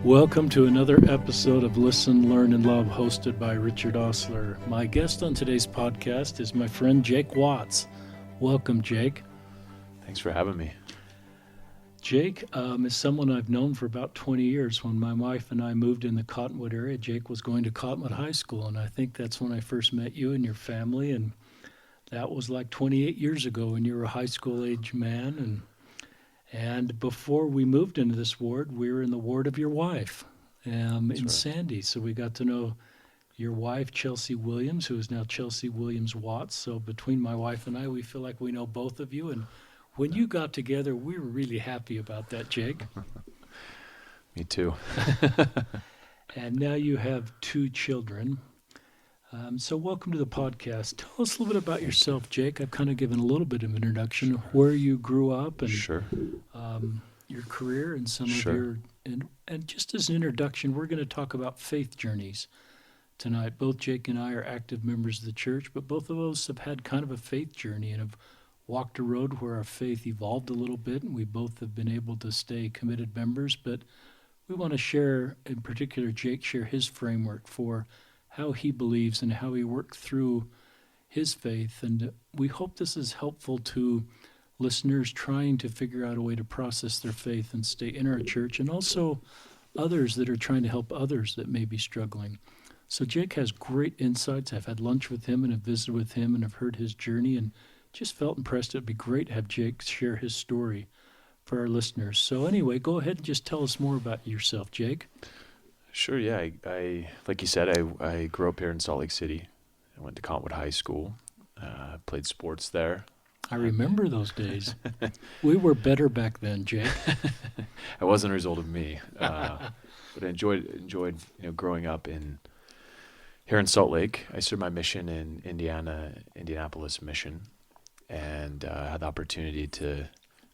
Welcome to another episode of Listen, Learn, and Love, hosted by Richard Osler. My guest on today's podcast is my friend Jake Watts. Welcome, Jake. Thanks for having me. Jake is someone I've known for about 20 years. When my wife and I moved in the Cottonwood area, Jake was going to Cottonwood High School, and I think that's when I first met you and your family, and that was like 28 years ago when you were a high school age man. And before we moved into this ward, we were in the ward of your wife in right. Sandy. So we got to know your wife, Chelsie Williams, who is now Chelsie Williams Watts. So between my wife and I, we feel like we know both of you. And when you got together, we were really happy about that, Jake. Me too. And now you have two children. So welcome to the podcast. Tell us a little bit about yourself, Jake. I've kind of given a little bit of introduction of where you grew up and Sure. Your career and some Sure. of your and just as an introduction, we're going to talk about faith journeys tonight. Both Jake and I are active members of the church, but both of us have had kind of a faith journey and have walked a road where our faith evolved a little bit, and we both have been able to stay committed members. But we want to share, in particular, Jake share his framework for how he believes and how he worked through his faith. And we hope this is helpful to listeners trying to figure out a way to process their faith and stay in our church, and also others that are trying to help others that may be struggling. So Jake has great insights. I've had lunch with him and have visited with him and have heard his journey and just felt impressed. It'd be great to have Jake share his story for our listeners. So anyway, go ahead and just tell us more about yourself, Jake. Sure, yeah. I like you said, I grew up here in Salt Lake City. I went to Cottonwood High School, played sports there. I remember those days. We were better back then, Jake. It wasn't a result of me, but I enjoyed growing up here in Salt Lake. I served my mission in Indianapolis mission, and had the opportunity to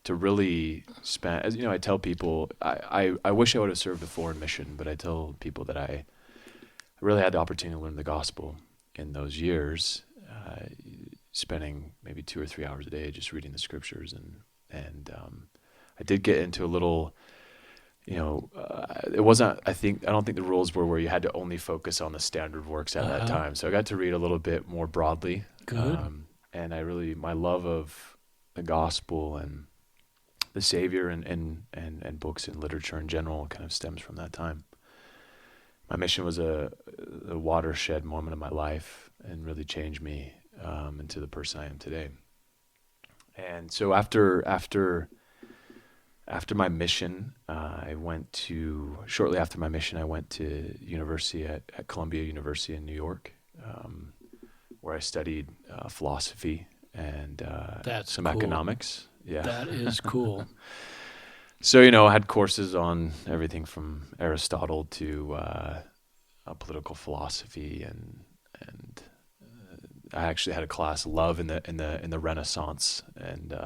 really spend, as you know, I tell people, I wish I would have served a foreign mission, but I tell people that I really had the opportunity to learn the gospel in those years, spending maybe 2 or 3 hours a day just reading the scriptures, and I did get into a little, it wasn't, I don't think the rules were where you had to only focus on the standard works at that time. So I got to read a little bit more broadly. Good. And my love of the gospel and the Savior and books and literature in general kind of stems from that time. My mission was a watershed moment in my life and really changed me into the person I am today. And so after my mission, shortly after my mission, I went to university at Columbia University in New York, where I studied philosophy and some cool. economics. Yeah, That is cool. So, I had courses on everything from Aristotle to political philosophy, and I actually had a class, love in the Renaissance, and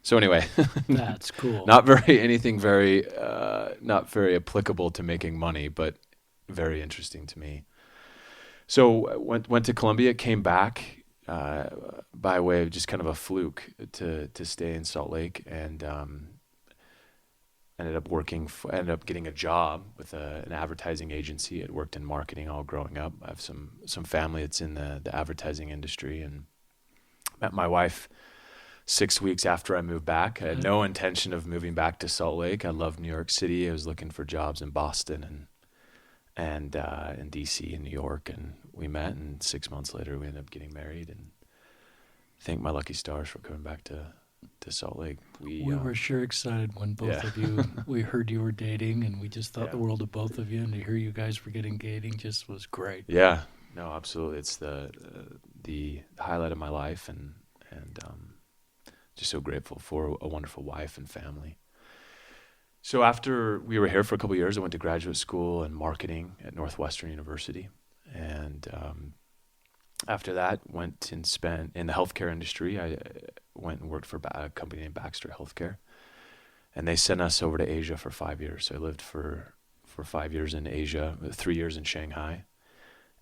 so anyway, That's cool. not very applicable to making money, but very interesting to me. So went to Columbia, came back by way of just kind of a fluke to stay in Salt Lake, and ended up getting a job with an advertising agency. I'd worked in marketing all growing up. I have some family that's in the advertising industry, and met my wife 6 weeks after I moved back. I had no intention of moving back to Salt Lake. I loved New York City. I was looking for jobs in Boston and in DC and New York, and we met, and 6 months later we ended up getting married, and thank my lucky stars for coming back to Salt Lake. We were sure excited when both of you, we heard you were dating, and we just thought the world of both of you, and to hear you guys were getting dating just was great. Yeah, no, absolutely. It's the highlight of my life, and just so grateful for a wonderful wife and family. So after we were here for a couple of years, I went to graduate school in marketing at Northwestern University, and after that, went and spent in the healthcare industry. I went and worked for a company named Baxter Healthcare, and they sent us over to Asia for 5 years. So I lived for 5 years in Asia, 3 years in Shanghai,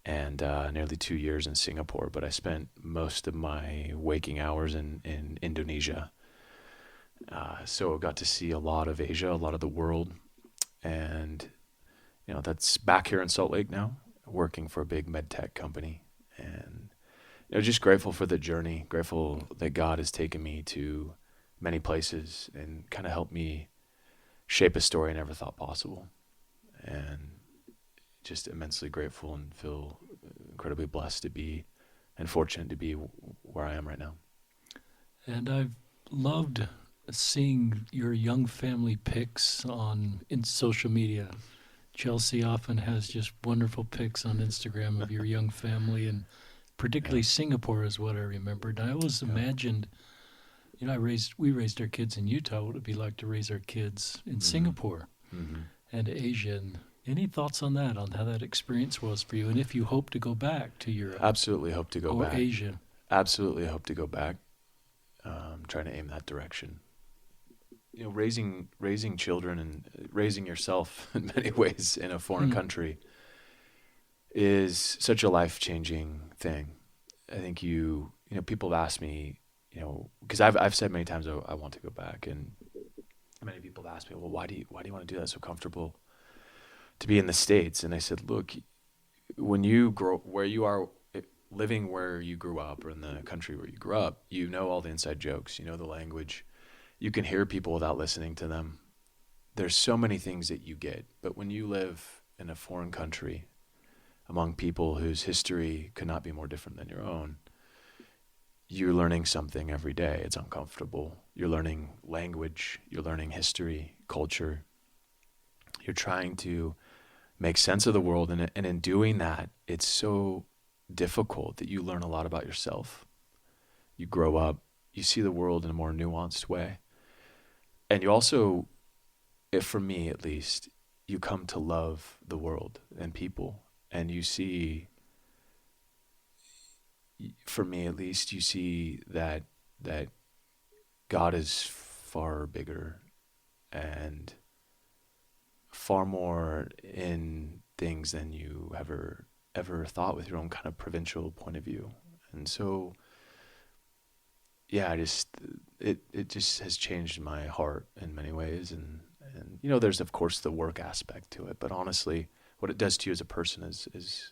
and nearly 2 years in Singapore. But I spent most of my waking hours in Indonesia. So I got to see a lot of Asia, a lot of the world, And, that's back here in Salt Lake now, working for a big med tech company. And, just grateful for the journey, grateful that God has taken me to many places and kind of helped me shape a story I never thought possible. And just immensely grateful and feel incredibly blessed to be and fortunate to be where I am right now. And I've loved seeing your young family pics in social media. Chelsea often has just wonderful pics on Instagram of your young family, and particularly Yeah. Singapore is what I remembered. I always imagined, we raised our kids in Utah. What would it be like to raise our kids in Singapore Mm-hmm. and Asia? And any thoughts on that, on how that experience was for you, and if you hope to go back to Europe Absolutely hope to go or back. Asia? Absolutely hope to go back. Trying to aim that direction. Raising children and raising yourself in many ways in a foreign country is such a life-changing thing. I think people have asked me, because I've said many times I want to go back, and many people have asked me, well, why do you want to do that? It's so comfortable to be in the States. And I said, look, when you grow where you are, living where you grew up or in the country where you grew up, all the inside jokes, the language. You can hear people without listening to them. There's so many things that you get. But when you live in a foreign country among people whose history could not be more different than your own, you're learning something every day. It's uncomfortable. You're learning language. You're learning history, culture. You're trying to make sense of the world. And in doing that, it's so difficult that you learn a lot about yourself. You grow up, you see the world in a more nuanced way. And you also, if for me at least, you come to love the world and people. And you see, for me at least, you see that God is far bigger and far more in things than you ever thought with your own kind of provincial point of view. And so, yeah, it just has changed my heart in many ways. And there's of course the work aspect to it, but honestly, what it does to you as a person is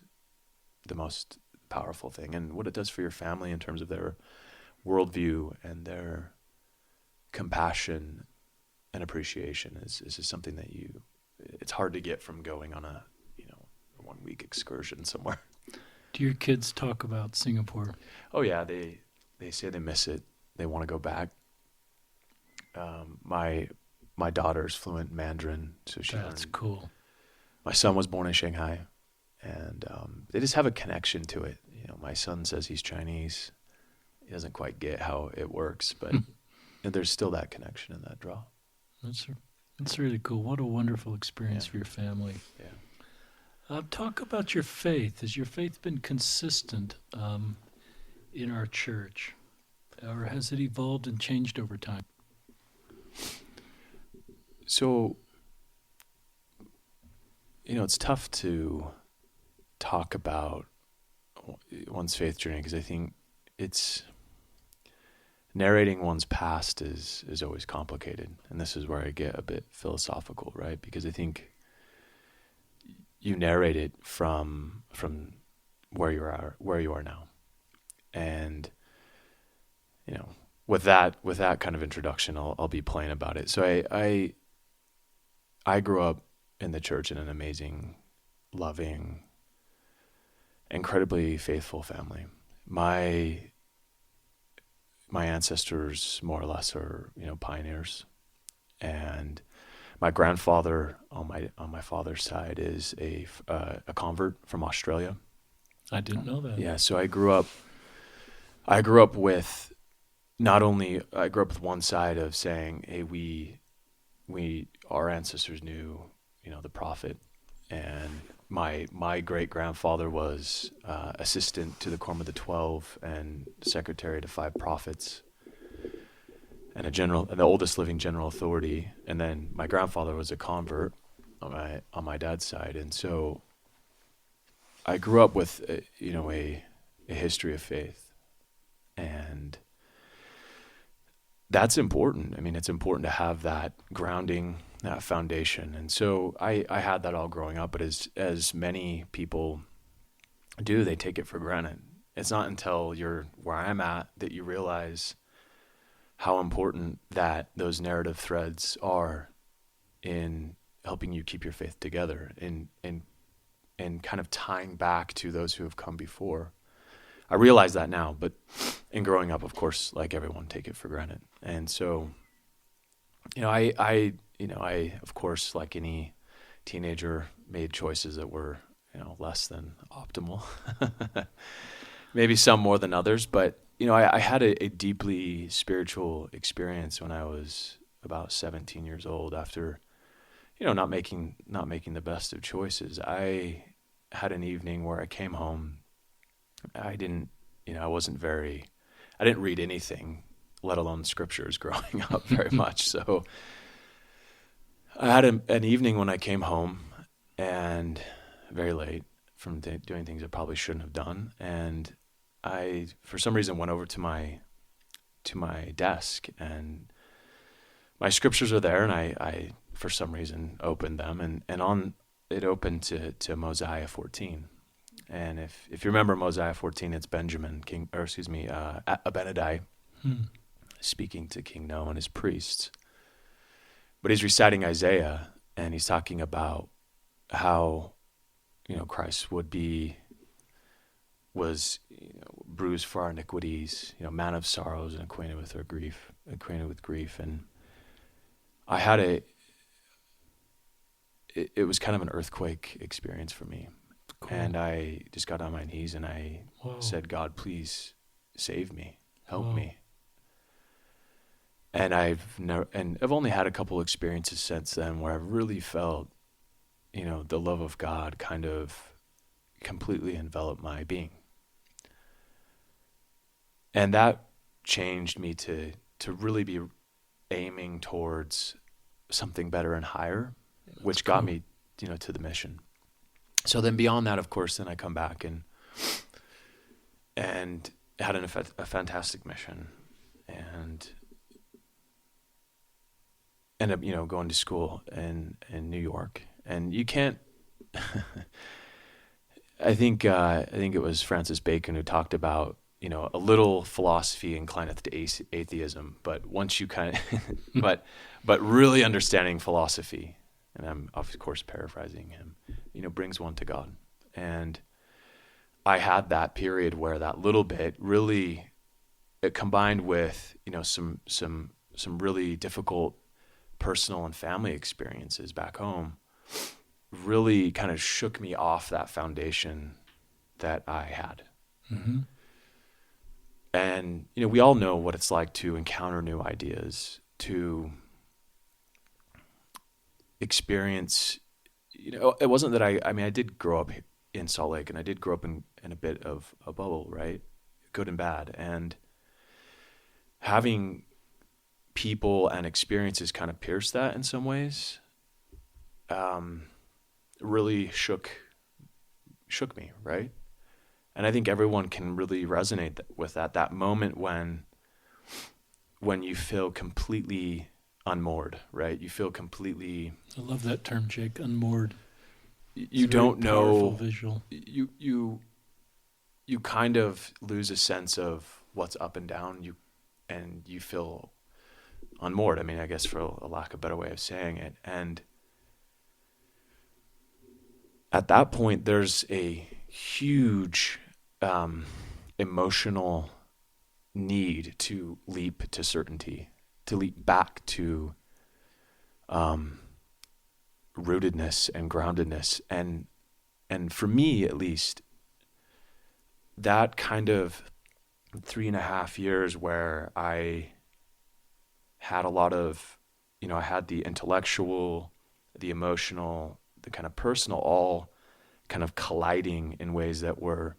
the most powerful thing. And what it does for your family in terms of their worldview and their compassion and appreciation is just something that it's hard to get from going on a 1 week excursion somewhere. Do your kids talk about Singapore? Oh yeah, they say they miss it. They want to go back. My daughter's fluent in Mandarin, so That's cool. My son was born in Shanghai, and they just have a connection to it. My son says he's Chinese. He doesn't quite get how it works, but there's still that connection and that draw. That's really cool. What a wonderful experience for your family. Yeah. Talk about your faith. Has your faith been consistent in our church, or has it evolved and changed over time? So, it's tough to talk about one's faith journey because I think it's narrating one's past is always complicated, and this is where I get a bit philosophical, right? Because I think you narrate it from where you are now, and with that kind of introduction, I'll be plain about it. So I grew up in the church in an amazing, loving, incredibly faithful family. My ancestors more or less are pioneers, and my grandfather on my father's side is a convert from Australia. I didn't know that. Yeah, so I grew up with one side of saying, hey, our ancestors knew the prophet, and my great grandfather was assistant to the Quorum of the 12 and secretary to 5 prophets, and the oldest living general authority. And then my grandfather was a convert on my dad's side, and so I grew up with a history of faith, and that's important. I mean, it's important to have that grounding foundation. And so I had that all growing up, but as many people do, they take it for granted. It's not until you're where I'm at that you realize how important that those narrative threads are in helping you keep your faith together, in kind of tying back to those who have come before. I realize that now, but in growing up, of course, like everyone, take it for granted. And so, I, of course, like any teenager, made choices that were, less than optimal. Maybe some more than others, but I had a deeply spiritual experience when I was about 17 years old. After not making the best of choices, I had an evening where I came home. I didn't, I didn't read anything, let alone scriptures, growing up very much. So I had an evening when I came home, and very late from doing things I probably shouldn't have done, and I, for some reason, went over to my desk, and my scriptures are there, and I for some reason opened them, and on it opened to Mosiah 14. And if you remember Mosiah 14, it's Benjamin, Abinadi, speaking to King Noah and his priests. But he's reciting Isaiah, and he's talking about how, Christ was bruised for our iniquities, man of sorrows and acquainted with grief. And I had it was kind of an earthquake experience for me. Cool. And I just got on my knees and I said, God, please save me, help me. And I've only had a couple experiences since then where I've really felt, the love of God kind of completely envelop my being. And that changed me to really be aiming towards something better and higher, which got me, to the mission. So then beyond that, of course, then I come back and had a fantastic mission, and ended up, going to school in New York. And you can't, I think it was Francis Bacon who talked about, a little philosophy inclineth to atheism, but once you kind of, but really understanding philosophy, and I'm of course paraphrasing him, brings one to God. And I had that period where that little bit really, it combined with, some really difficult personal and family experiences back home, really kind of shook me off that foundation that I had. Mm-hmm. And, we all know what it's like to encounter new ideas, to experience, it wasn't that I did grow up in Salt Lake, and I did grow up in a bit of a bubble, right? Good and bad. And having people and experiences kind of pierce that in some ways, really shook me, right? And I think everyone can really resonate with that moment when you feel completely unmoored, right? You feel completely... I love that term, Jake, unmoored. You don't know... Powerful visual. You kind of lose a sense of what's up and down, and you feel unmoored. I guess for a lack of a better way of saying it. And at that point, there's a huge emotional need to leap to certainty, to leap back to rootedness and groundedness. And for me, at least, that kind of 3.5 years where I had a lot of, I had the intellectual, the emotional, the kind of personal, all kind of colliding in ways that were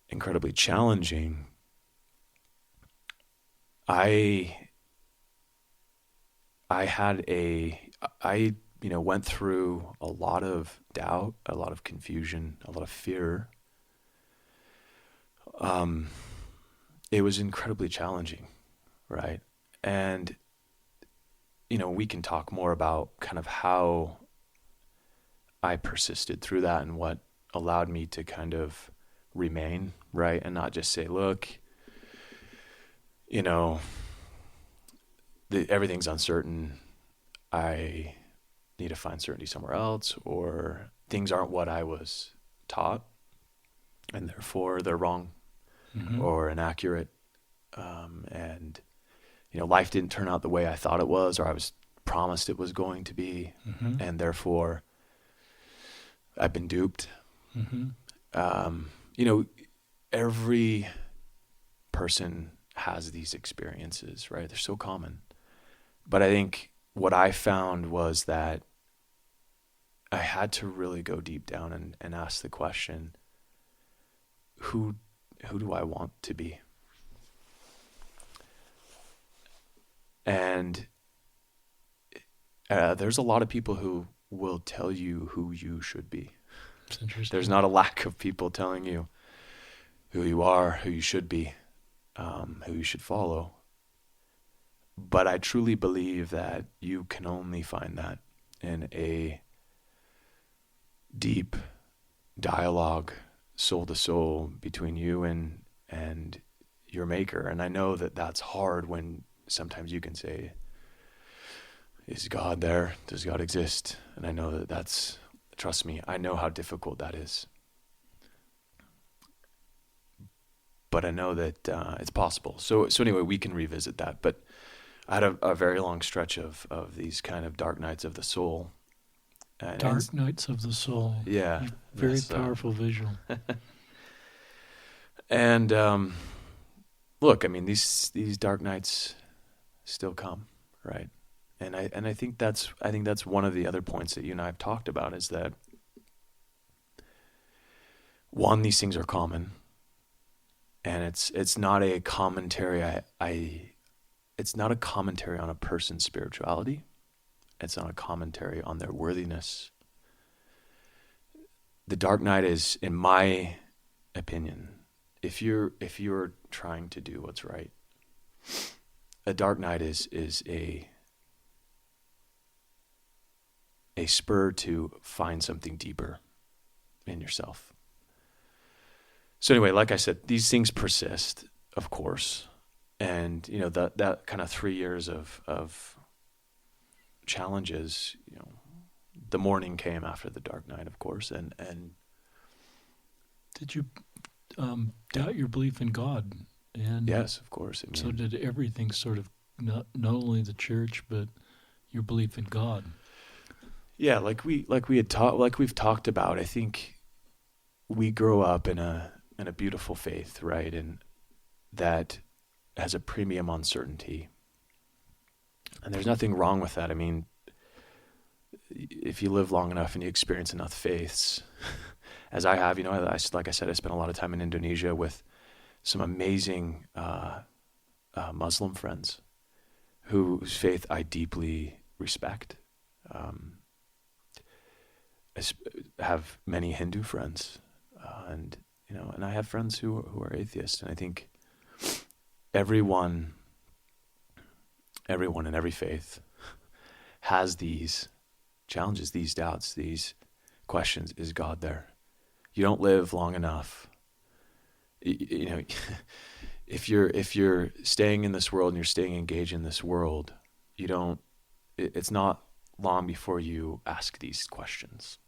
incredibly challenging. I went through a lot of doubt, a lot of confusion, a lot of fear. It was incredibly challenging, right? And we can talk more about kind of how I persisted through that and what allowed me to kind of remain, right? And not just say, look, you know, everything's uncertain. I need to find certainty somewhere else, or things aren't what I was taught, and therefore they're wrong Mm-hmm. or inaccurate. And, life didn't turn out the way I thought it was, or I was promised it was going to be. Mm-hmm. And therefore I've been duped. Mm-hmm. Um, you know, every person has these experiences, right? They're so common. But I think what I found was that I had to really go deep down and ask the question, who do I want to be? And there's a lot of people who will tell you who you should be. It's interesting. There's not a lack of people telling you who you are, who you should be, who you should follow. But I truly believe that you can only find that in a deep dialogue, soul to soul, between you and your maker. And I know that that's hard when sometimes you can say, is God there? Does God exist? And I know that trust me, I know how difficult that is. But I know that it's possible. So anyway, we can revisit that. But I had a very long stretch of these kind of dark nights of the soul. Dark nights of the soul. Yeah. Very Yes, powerful visual. And look, I mean, these dark nights still come, right? And I think that's one of the other points that you and I have talked about, is that one, these things are common, and it's not a commentary. It's not a commentary on a person's spirituality. It's not a commentary on their worthiness. The dark night is, in my opinion, if you're trying to do what's right, a dark night is a spur to find something deeper in yourself. So anyway, like I said, these things persist, of course. And, that kind of 3 years of challenges, the morning came after the dark night, of course. And Did you doubt your belief in God? And yes, of course. so did everything, sort of, not only the church, but your belief in God. Yeah, like we've talked about, I think we grow up in a beautiful faith, right? And that has a premium on certainty. And there's nothing wrong with that. I mean, if you live long enough and you experience enough faiths, as I have, like I said, I spent a lot of time in Indonesia with some amazing Muslim friends whose faith I deeply respect. I have many Hindu friends, and I have friends who are atheists, and I think everyone in every faith has these challenges, these doubts, these questions. Is God there? You don't live long enough. If you're staying in this world and you're staying engaged in this world, it's not long before you ask these questions.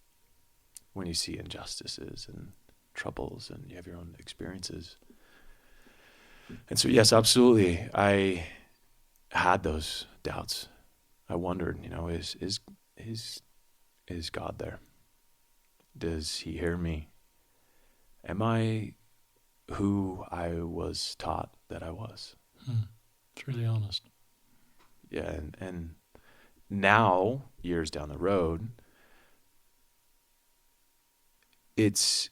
When you see injustices and troubles and you have your own experiences. And so, yes, absolutely, I had those doubts. I wondered, is God there? Does he hear me? Am I who I was taught that I was? It's really honest. Yeah, and now, years down the road, it's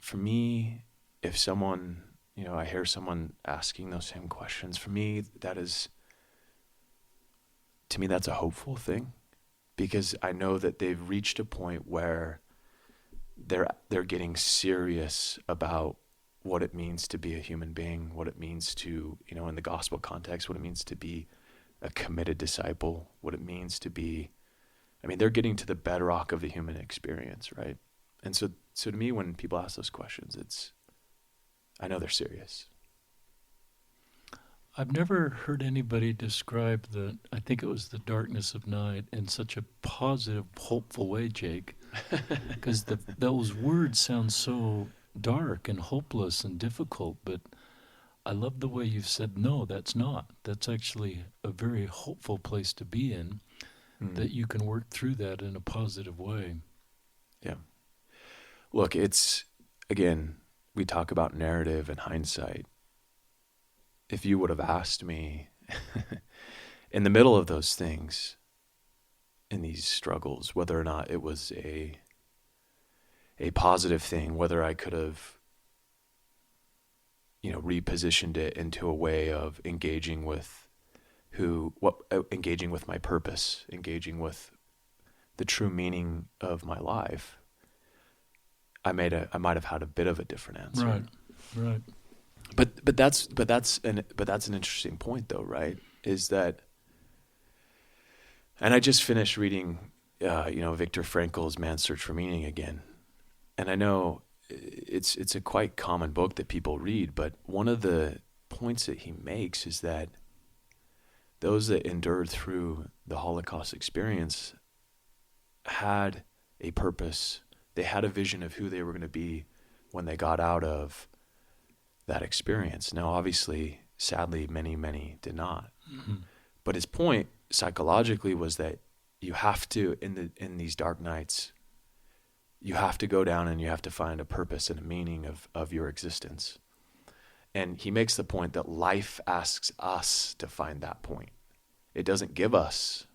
for me, if someone, I hear someone asking those same questions, for me, that's a hopeful thing, because I know that they've reached a point where they're getting serious about what it means to be a human being, what it means to, in the gospel context, what it means to be a committed disciple, what it means to be, I mean, they're getting to the bedrock of the human experience, right? And so to me, when people ask those questions, I know they're serious. I've never heard anybody describe I think it was the darkness of night in such a positive, hopeful way, Jake, because those words sound so dark and hopeless and difficult, but I love the way you've said, no, that's not. That's actually a very hopeful place to be in, that you can work through that in a positive way. Yeah. Look, again, we talk about narrative and hindsight. If you would have asked me in the middle of those things, in these struggles, whether or not it was a positive thing, whether I could have, repositioned it into a way of engaging with engaging with my purpose, engaging with the true meaning of my life, I might have had a bit of a different answer. Right. But that's an interesting point, though, right? Is that, and I just finished reading, Viktor Frankl's Man's Search for Meaning again, and I know it's a quite common book that people read, but one of the points that he makes is that those that endured through the Holocaust experience had a purpose. They had a vision of who they were going to be when they got out of that experience. Now, obviously, sadly, many, many did not. Mm-hmm. But his point psychologically was that you have to, in these dark nights, you have to go down and you have to find a purpose and a meaning of your existence. And he makes the point that life asks us to find that point. It doesn't give us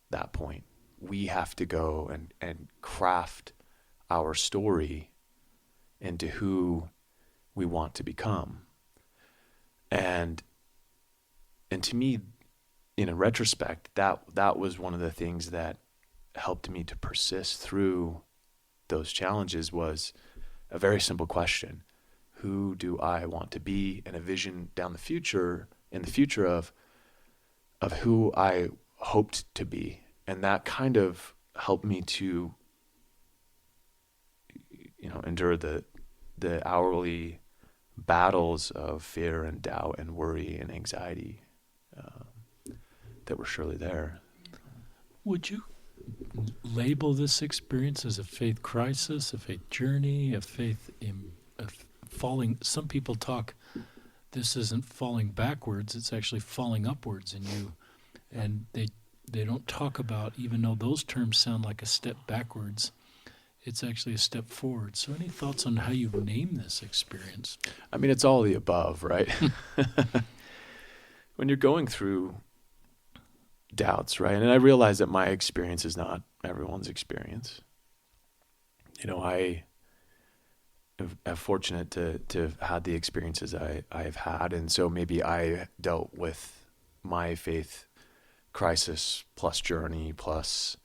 that point. We have to go and craft our story into who we want to become. And to me, in retrospect, that was one of the things that helped me to persist through those challenges, was a very simple question. Who do I want to be? And a vision in the future of who I hoped to be. And that kind of helped me to, endure the hourly battles of fear and doubt and worry and anxiety that were surely there. Would you label this experience as a faith crisis, a faith journey, a falling? Some people talk, this isn't falling backwards, it's actually falling upwards in you. And they don't talk about, even though those terms sound like a step backwards, it's actually a step forward. So any thoughts on how you name this experience? I mean, it's all the above, right? When you're going through doubts, right? And I realize that my experience is not everyone's experience. I am fortunate to have had the experiences I have had. And so maybe I dealt with my faith crisis plus journey plus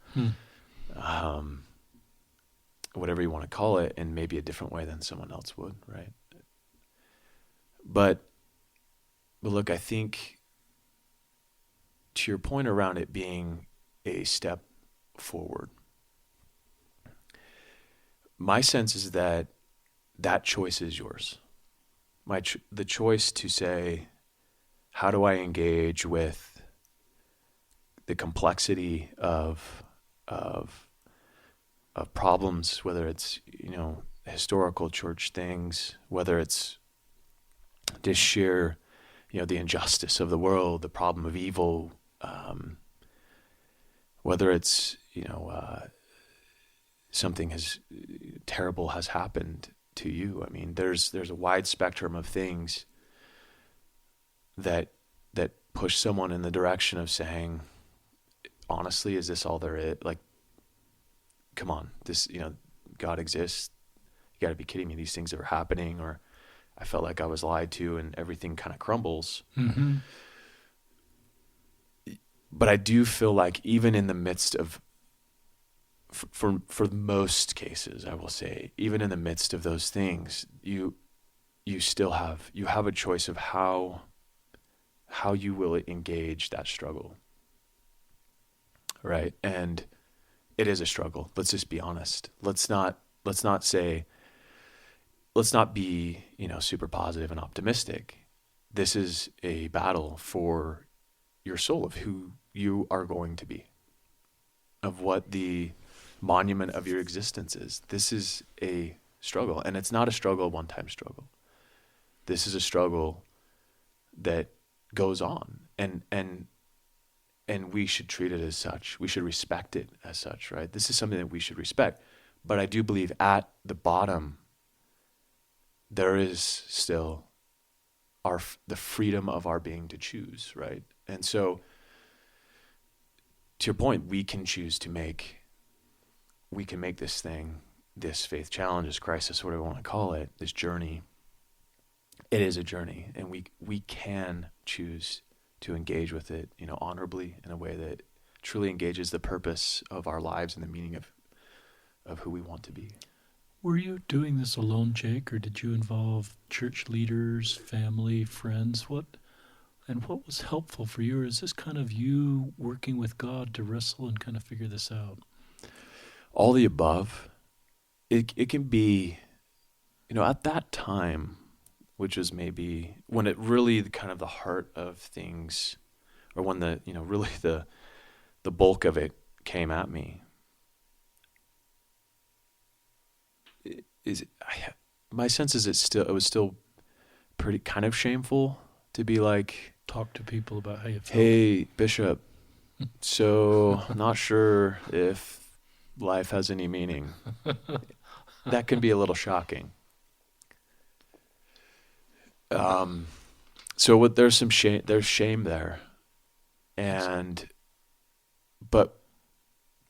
whatever you want to call it, in maybe a different way than someone else would, right? But look, I think, to your point around it being a step forward, my sense is that choice is yours. The choice to say, how do I engage with the complexity of problems, whether it's historical church things, whether it's just sheer the injustice of the world, the problem of evil, whether it's something terrible has happened to you. I mean, there's a wide spectrum of things that push someone in the direction of saying, honestly, is this all there is? Like, come on, this, God exists. You got to be kidding me. These things are happening, or I felt like I was lied to, and everything kind of crumbles. Mm-hmm. But I do feel like even in the midst of, for most cases, I will say, even in the midst of those things, you still have a choice of how how you will engage that struggle, right? And it is a struggle. Let's just be honest. Let's not be, super positive and optimistic. This is a battle for your soul of who you are going to be, of what the monument of your existence is. This is a struggle, and it's not a struggle, a one-time struggle. This is a struggle that goes on, and we should treat it as such. We should respect it as such, right? This is something that we should respect. But I do believe at the bottom, there is still the freedom of our being to choose, right? And so, to your point, we can make this thing, this faith challenge, this crisis, whatever you want to call it, this journey. It is a journey, and we can choose to engage with it, honorably, in a way that truly engages the purpose of our lives and the meaning of who we want to be. Were you doing this alone, Jake, or did you involve church leaders, family, friends? What was helpful for you? Or is this kind of you working with God to wrestle and kind of figure this out? All the above. It can be, at that time, which was maybe when it really kind of the heart of things, or when really the bulk of it came at me. My sense is it was still pretty kind of shameful to be like, Talk to people about how you felt. hey, Bishop, so not sure if life has any meaning. That can be a little shocking. So there's some shame. There's shame there, but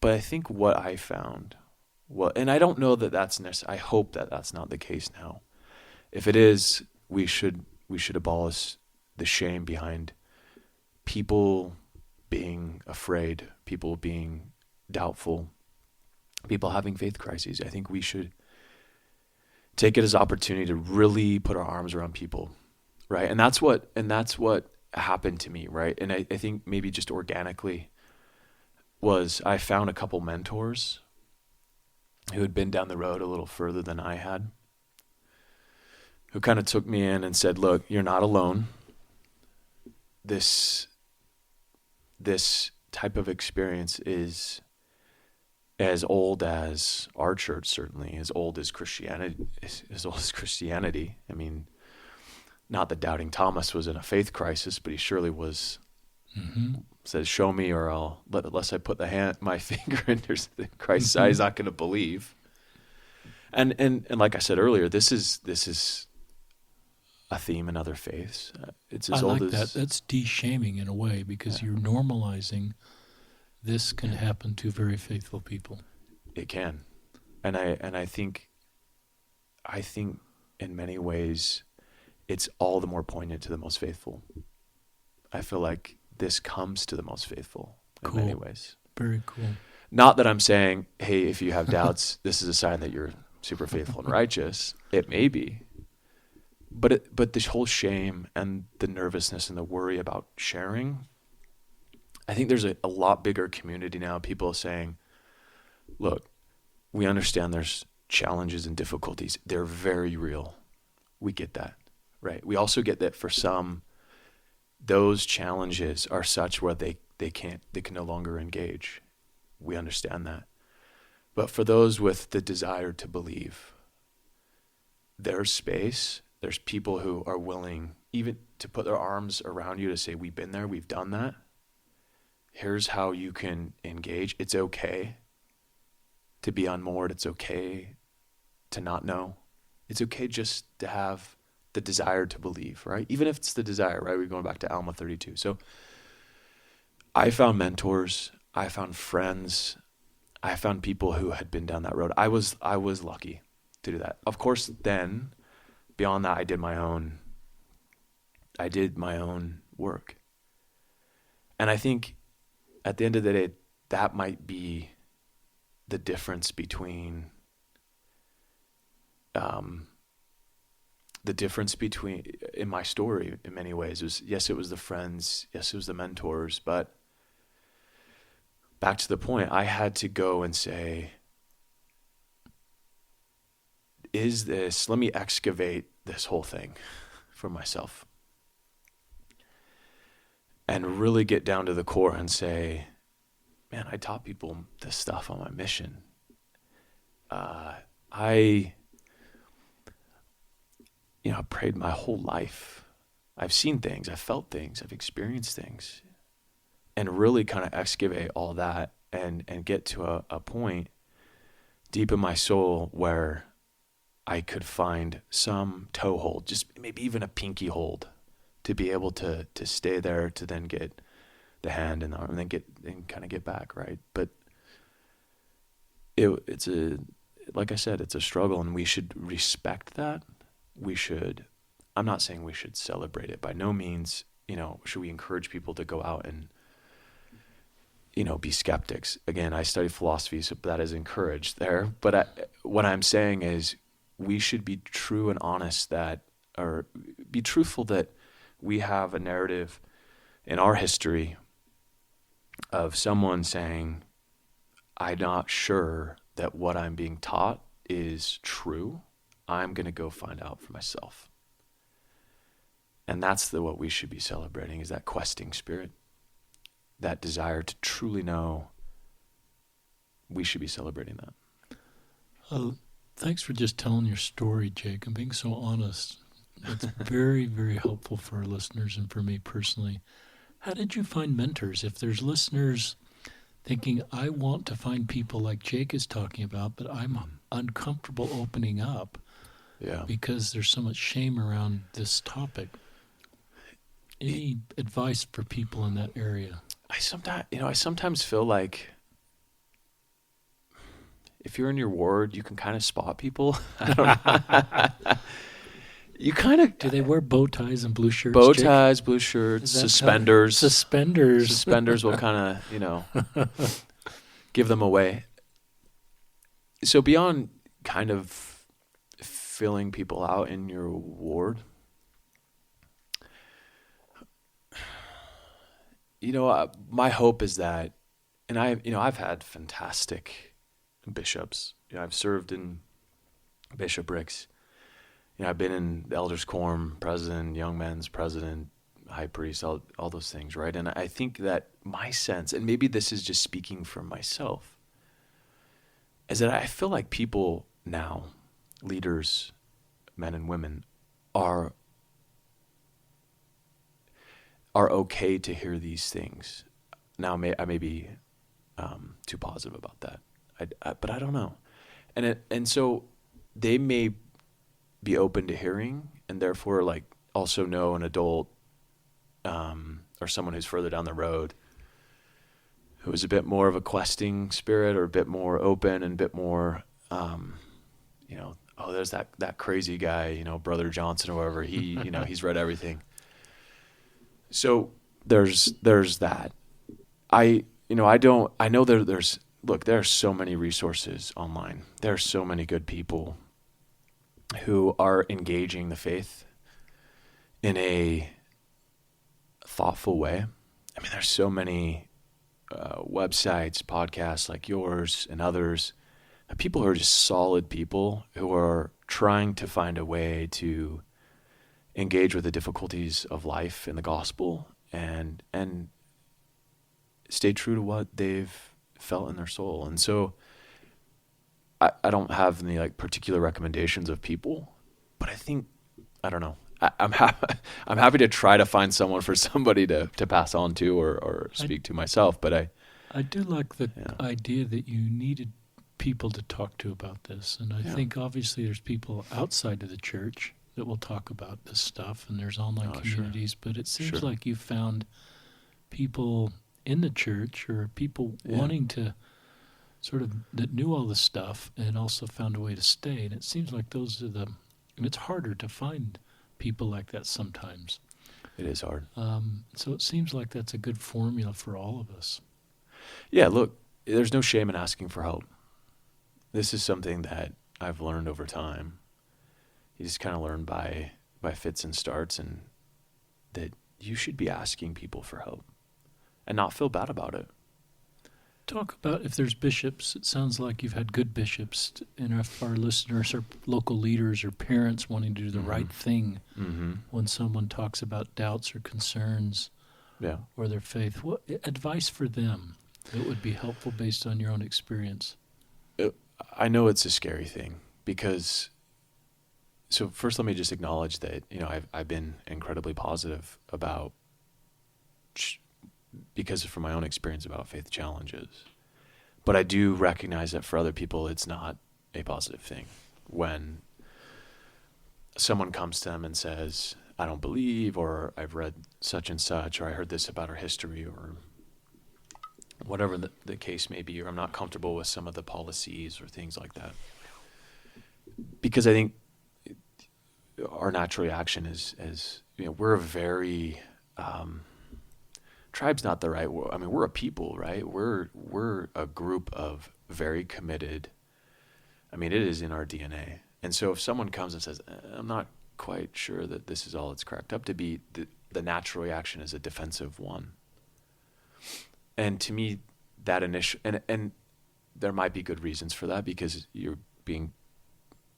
I think what I found, and I don't know that that's necessary. I hope that that's not the case now. If it is, we should abolish the shame behind people being afraid, people being doubtful, people having faith crises. I think we should take it as opportunity to really put our arms around people, right? And that's what happened to me, right? And I think maybe just organically was I found a couple mentors who had been down the road a little further than I had, who kind of took me in and said, look, you're not alone. This type of experience is as old as our church, certainly, as old as Christianity. I mean, not that doubting Thomas was in a faith crisis, but he surely was. Mm-hmm. Says, show me, or unless I put my finger in Christ's eye, he's not going to believe. And like I said earlier, this is a theme in other faiths. It's as old as that. That's de-shaming in a way, because you're normalizing this can happen to very faithful people. It can, and I think in many ways, it's all the more poignant to the most faithful. I feel like this comes to the most faithful in many ways. Very cool. Not that I'm saying, hey, if you have doubts, this is a sign that you're super faithful and righteous. It may be. But this whole shame and the nervousness and the worry about sharing, I think there's a lot bigger community now. People saying, look, we understand there's challenges and difficulties. They're very real. We get that, right? We also get that for some, those challenges are such where they can no longer engage. We understand that. But for those with the desire to believe, there's space. There's people who are willing even to put their arms around you to say, we've been there, we've done that. Here's how you can engage. It's okay to be unmoored. It's okay to not know. It's okay just to have the desire to believe, right? Even if it's the desire, right? We're going back to Alma 32. So I found mentors. I found friends. I found people who had been down that road. I was lucky to do that. Of course, then beyond that, I did my own work. And I think at the end of the day, that might be the difference between the difference between, in my story, in many ways, was, yes, it was the friends, yes, it was the mentors, but back to the point, I had to go and say, let me excavate this whole thing for myself and really get down to the core and say, man, I taught people this stuff on my mission. I prayed my whole life. I've seen things, I've felt things, I've experienced things, and really kind of excavate all that and get to a point deep in my soul where I could find some toehold, just maybe even a pinky hold, to be able to stay there, to then get the hand and the arm, and then kind of get back, right? But it's like I said, it's a struggle, and we should respect that. I'm not saying we should celebrate it. By no means, should we encourage people to go out and, be skeptics. Again, I study philosophy, so that is encouraged there. But what I'm saying is we should be true and honest or be truthful that we have a narrative in our history of someone saying, I'm not sure that what I'm being taught is true. I'm going to go find out for myself. And that's what we should be celebrating, is that questing spirit, that desire to truly know. We should be celebrating that. Thanks for just telling your story, Jake, and being so honest. It's very, very helpful for our listeners and for me personally. How did you find mentors? If there's listeners thinking, I want to find people like Jake is talking about, but I'm uncomfortable opening up because there's so much shame around this topic. Any advice for people in that area? I sometimes feel like if you're in your ward, you can kind of spot people. I don't know. You kind of... Do they wear bow ties and blue shirts? Bow ties, blue shirts, suspenders. Suspenders will kind of, give them away. So beyond kind of filling people out in your ward, my hope is that, and I've had fantastic bishops. I've served in bishoprics. I've been in the elders quorum, president, young men's president, high priest, all those things, right? And I think that my sense, and maybe this is just speaking for myself, is that I feel like people now, leaders, men and women, are okay to hear these things. Now, I may be too positive about that, but I don't know. And so they may be open to hearing, and therefore also know an adult or someone who's further down the road who is a bit more of a questing spirit, or a bit more open and a bit more there's that crazy guy, Brother Johnson or whatever, he he's read everything. So there's that. I know there's there are so many resources online. There are so many good people who are engaging the faith in a thoughtful way. I mean, there's so many websites, podcasts like yours and others, people who are just solid people who are trying to find a way to engage with the difficulties of life in the gospel and stay true to what they've felt in their soul. And so I don't have any particular recommendations of people, but I think, I don't know, I'm happy to try to find someone for somebody to pass on to or speak to myself. But I do like the idea that you needed people to talk to about this. And I think obviously there's people outside of the church that will talk about this stuff, and there's online communities, but it seems like you found people in the church, or people wanting to sort of, that knew all this stuff and also found a way to stay. And it seems like those are and it's harder to find people like that sometimes. It is hard. So it seems like that's a good formula for all of us. Yeah, look, there's no shame in asking for help. This is something that I've learned over time. You just kind of learn by by fits and starts, and that you should be asking people for help and not feel bad about it. Talk about if there's bishops. It sounds like you've had good bishops, and if our listeners are local leaders or parents wanting to do the right thing when someone talks about doubts or concerns Yeah. or their faith, what advice for them that would be helpful based on your own experience? I know it's a scary thing because, so first let me just acknowledge that, I've been incredibly positive about, because from my own experience about faith challenges. But I do recognize that for other people, it's not a positive thing. When someone comes to them and says, I don't believe, or I've read such and such, or I heard this about our history, or whatever the case may be, or I'm not comfortable with some of the policies or things like that. Because I think our natural reaction is we're a very, tribe's not the right word. I mean, we're a people, right? We're a group of very committed. I mean, it is in our DNA. And so if someone comes and says, I'm not quite sure that this is all it's cracked up to be, the natural reaction is a defensive one. And to me, that initial, and there might be good reasons for that, because you're being,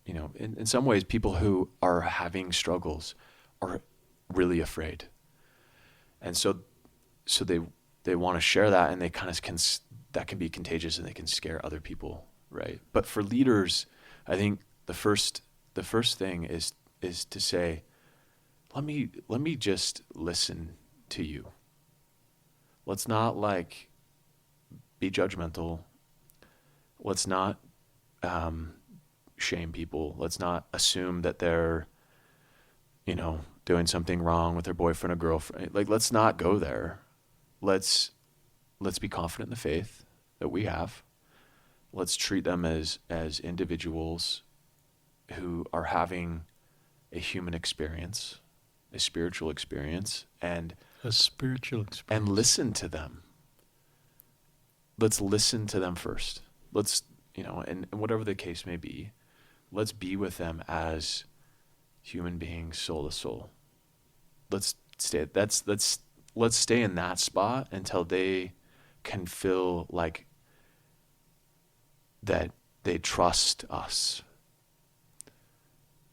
in some ways, people who are having struggles are really afraid. And so they want to share that, and they kind of that can be contagious, and they can scare other people, right? But for leaders, I think the first thing is to say, let me just listen to you. Let's not be judgmental. Let's not shame people. Let's not assume that they're, doing something wrong with their boyfriend or girlfriend. Let's not go there. Let's be confident in the faith that we have. Let's treat them as individuals who are having a human experience, a spiritual experience, and a spiritual experience, and listen to them. Let's listen to them first. Let's, and whatever the case may be, let's be with them as human beings, soul to soul. Let's stay in that spot until they can feel like that they trust us.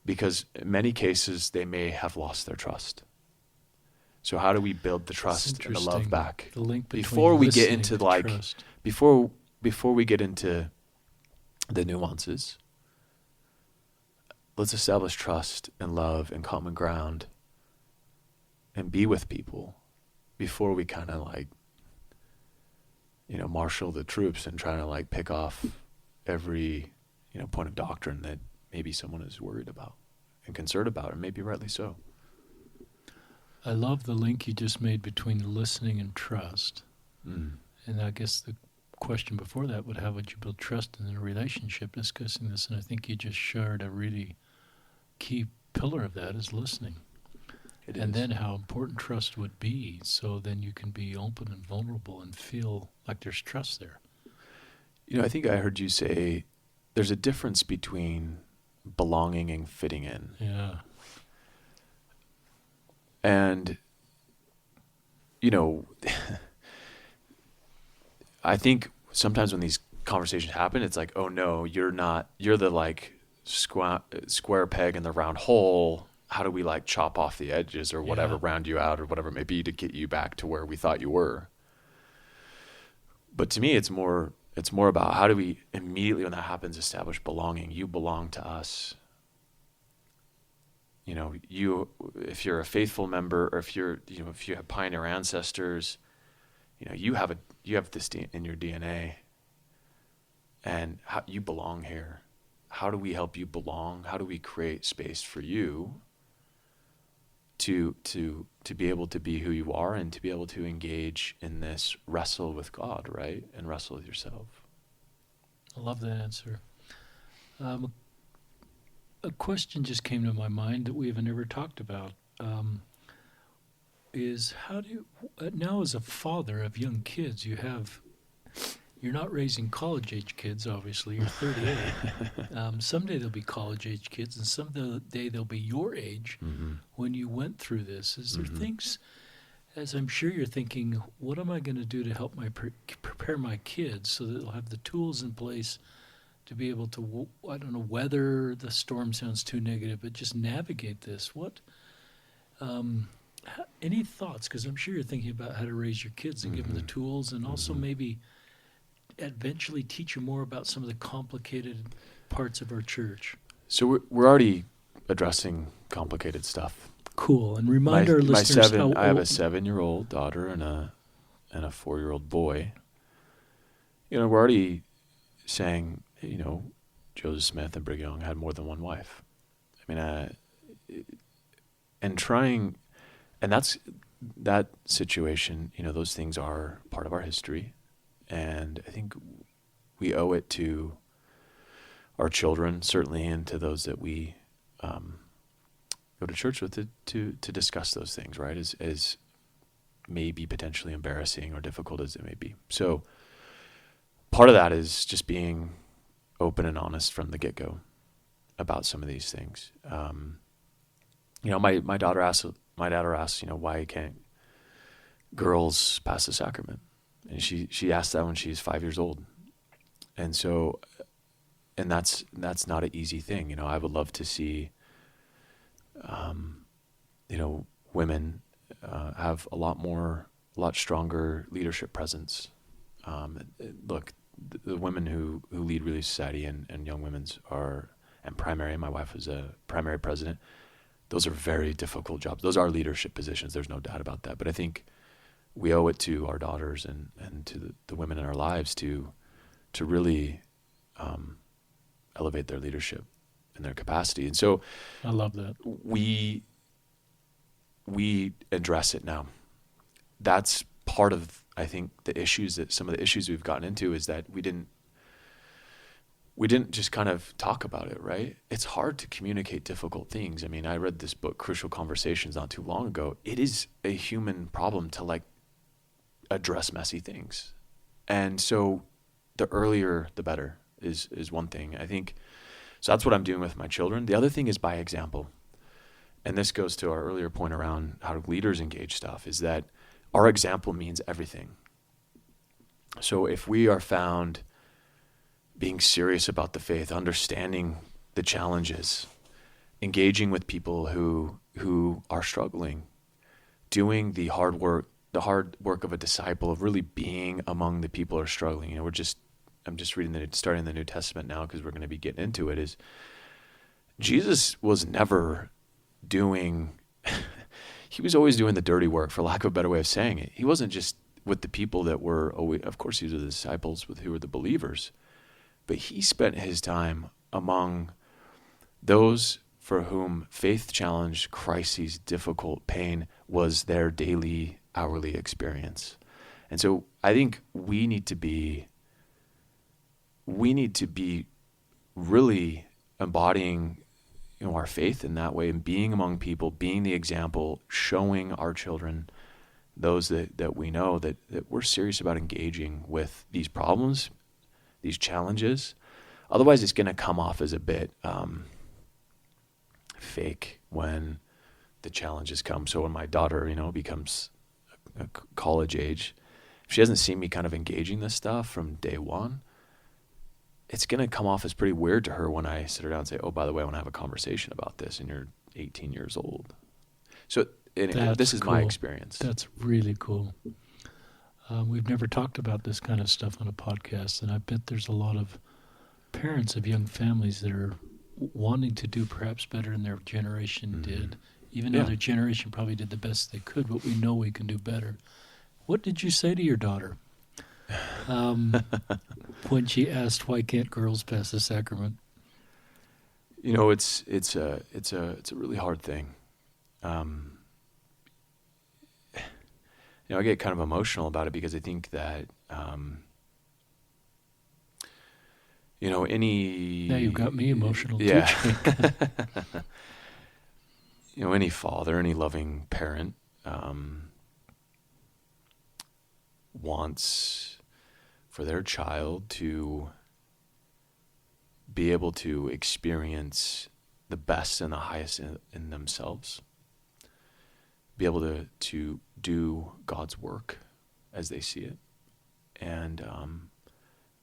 Because in many cases, they may have lost their trust. So how do we build the trust and the love back? The link between before we get listening into and trust. before we get into the nuances, let's establish trust and love and common ground and be with people before we kind of marshal the troops and try to pick off every, point of doctrine that maybe someone is worried about and concerned about, and maybe rightly so. I love the link you just made between listening and trust. And I guess the question before that would, how would you build trust in a relationship discussing this? And I think you just shared a really key pillar of that is listening. And then how important trust would be, so then you can be open and vulnerable and feel like there's trust there. I think I heard you say there's a difference between belonging and fitting in. Yeah. And, I think sometimes when these conversations happen, it's like, oh no, you're the square peg in the round hole. How do we chop off the edges or whatever, round you out or whatever it may be to get you back to where we thought you were? But to me, it's more about how do we immediately when that happens establish belonging. You belong to us. If you're a faithful member, or if you have pioneer ancestors, you have this in your DNA, and you belong here. How do we help you belong? How do we create space for you to be able to be who you are and to be able to engage in this wrestle with God, right? And wrestle with yourself. I love that answer. A question just came to my mind that we haven't ever talked about, is how do you, now as a father of young kids, you have you're not raising college-age kids, obviously. You're 38. Someday they'll be college-age kids, and someday they'll be your age Mm-hmm. when you went through this. Is there Mm-hmm. things, as I'm sure you're thinking, what am I going to do to help prepare my kids so that they'll have the tools in place to be able to, I don't know, weather the storm sounds too negative, but just navigate this? Um, any thoughts? Because I'm sure you're thinking about how to raise your kids and give them the Mm-hmm. tools, and also Mm-hmm. maybe eventually teach you more about some of the complicated parts of our church. So we're already addressing complicated stuff. Cool. And remind My our my listeners how seven I have a old. 7-year-old daughter and a 4-year-old boy. We're already saying, Joseph Smith and Brigham Young had more than one wife. I mean, and trying, and that situation. Those things are part of our history, and I think we owe it to our children, certainly, and to those that we go to church with, to discuss those things, right? As maybe potentially embarrassing or difficult as it may be. So part of that is just being open and honest from the get-go about some of these things. My daughter asks, why can't girls pass the sacrament? And she asked that when she's 5 years old. And so, and that's not an easy thing. I would love to see, women have a lot stronger leadership presence. Look, the women who lead Relief Society and Young Women's and primary. My wife was a primary president. Those are very difficult jobs. Those are leadership positions. There's no doubt about that. But I think we owe it to our daughters and to the women in our lives to really elevate their leadership and their capacity. And so I love that. we address it now. That's part of, I think, some of the issues we've gotten into is that we didn't just kind of talk about it, right? It's hard to communicate difficult things. I mean, I read this book, Crucial Conversations, not too long ago. It is a human problem to address messy things. And so the earlier, the better is one thing. I think, so that's what I'm doing with my children. The other thing is by example. And this goes to our earlier point around how leaders engage stuff, is that our example means everything. So if we are found being serious about the faith, understanding the challenges, engaging with people who are struggling, doing the hard work of a disciple, of really being among the people who are struggling. I'm just starting the New Testament now because we're going to be getting into it, is Jesus was never doing, he was always doing the dirty work, for lack of a better way of saying it. He wasn't just with the people that were, of course he was with the disciples who were the believers, but he spent his time among those for whom faith challenge, crises, difficult pain was their daily, hourly experience. And so I think we need to be really embodying our faith in that way, and being among people, being the example, showing our children, those that we know, that we're serious about engaging with these problems, these challenges. Otherwise, it's going to come off as a bit fake when the challenges come. So when my daughter, becomes a college age, if she hasn't seen me kind of engaging this stuff from day one, it's going to come off as pretty weird to her when I sit her down and say, oh, by the way, I want to have a conversation about this, and you're 18 years old. So anyway, this is my experience. That's really cool. We've never talked about this kind of stuff on a podcast, and I bet there's a lot of parents of young families that are wanting to do perhaps better than their generation did, even though their generation probably did the best they could, but we know we can do better. What did you say to your daughter when she asked, why can't girls pass the sacrament? It's a really hard thing. I get kind of emotional about it because I think that, any... Now you've got me emotional yeah. too. Any father, any loving parent wants for their child to be able to experience the best and the highest in themselves, be able to do God's work as they see it, and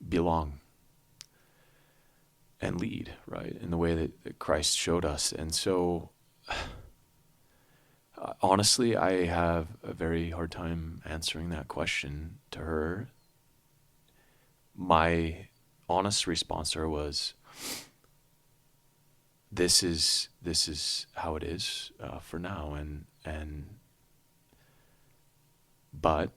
belong and lead, right, in the way that Christ showed us. And so, honestly, I have a very hard time answering that question to her. My honest response to her was, this is how it is for now, but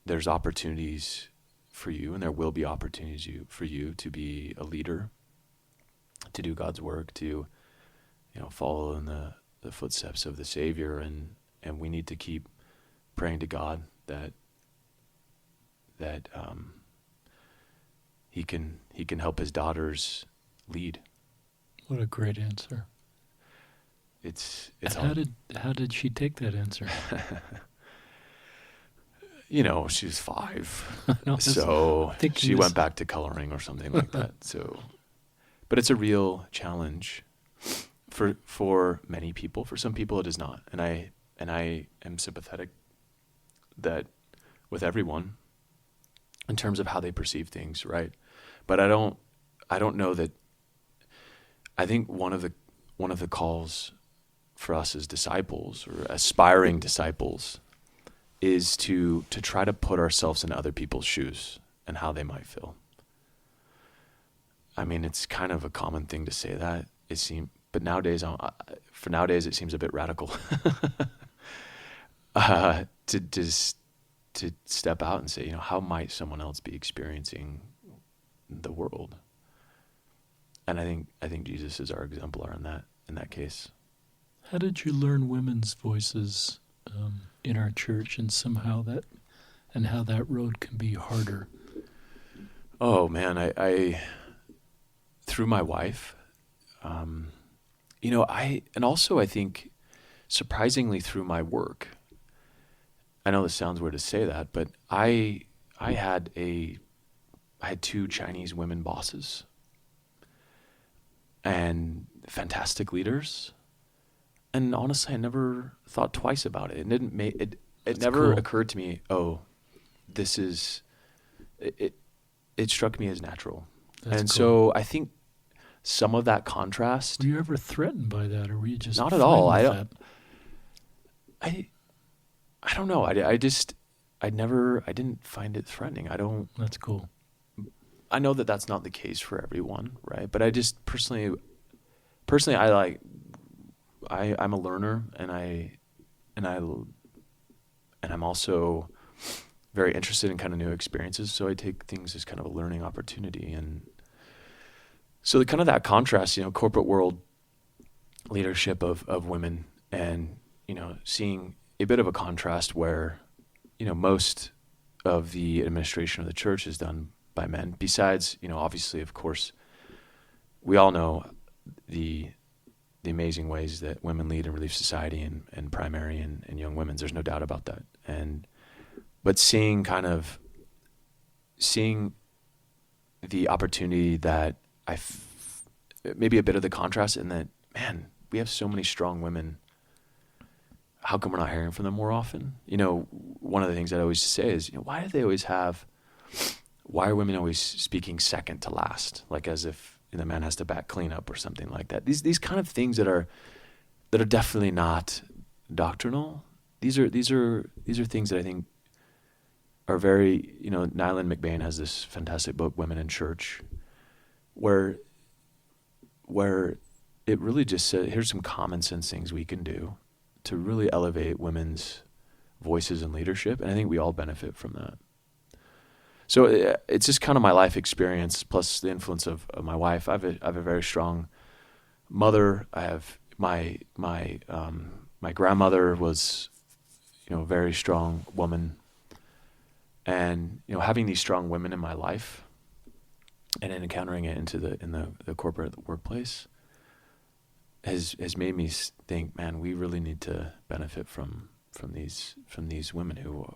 there's opportunities for you, and there will be opportunities for you to be a leader, to do God's work, to follow in the footsteps of the Savior, and we need to keep praying to God that He can help His daughters lead. What a great answer. It's how did she take that answer? She was 5, No, so she went back to coloring or something like that. So, but it's a real challenge for many people. For some people, it is not, and I am sympathetic that with everyone in terms of how they perceive things, right? But I don't know that. I think one of the calls for us as disciples or aspiring disciples is to try to put ourselves in other people's shoes and how they might feel. I mean, it's kind of a common thing to say that, it seems, but nowadays it seems a bit radical to step out and say, how might someone else be experiencing the world? And I think Jesus is our exemplar in that case. How did you learn women's voices in our church, and how that road can be harder? Oh man, I through my wife, and also I think surprisingly through my work. I know this sounds weird to say that, but I had 2 Chinese women bosses and fantastic leaders. And honestly, I never thought twice about it. It never cool. occurred to me, oh, this is it. It struck me as natural. That's and cool. So I think some of that contrast. Were you ever threatened by that, or were you just not at all? I don't know. I didn't find it threatening. That's cool. I know that that's not the case for everyone, right? But I just personally, I'm a learner, and I'm also very interested in kind of new experiences. So I take things as kind of a learning opportunity, and so the kind of that contrast, corporate world leadership of women, and seeing a bit of a contrast where most of the administration of the church is done by men. Besides, obviously, of course, we all know the amazing ways that women lead in Relief Society and primary and young women's. There's no doubt about that. But seeing the opportunity that maybe a bit of the contrast in that, man, we have so many strong women. How come we're not hearing from them more often? One of the things I always say is, why are women always speaking second to last? Like as if the man has to back clean up or something like that. These kind of things that are definitely not doctrinal. These are things that I think are very, Nyland McBain has this fantastic book, Women in Church, where it really just says, here's some common sense things we can do to really elevate women's voices in leadership. And I think we all benefit from that. So it's just kind of my life experience, plus the influence of my wife. I have a very strong mother. I have my grandmother was, a very strong woman. And, having these strong women in my life and then encountering it in the corporate workplace has made me think, man, we really need to benefit from these women who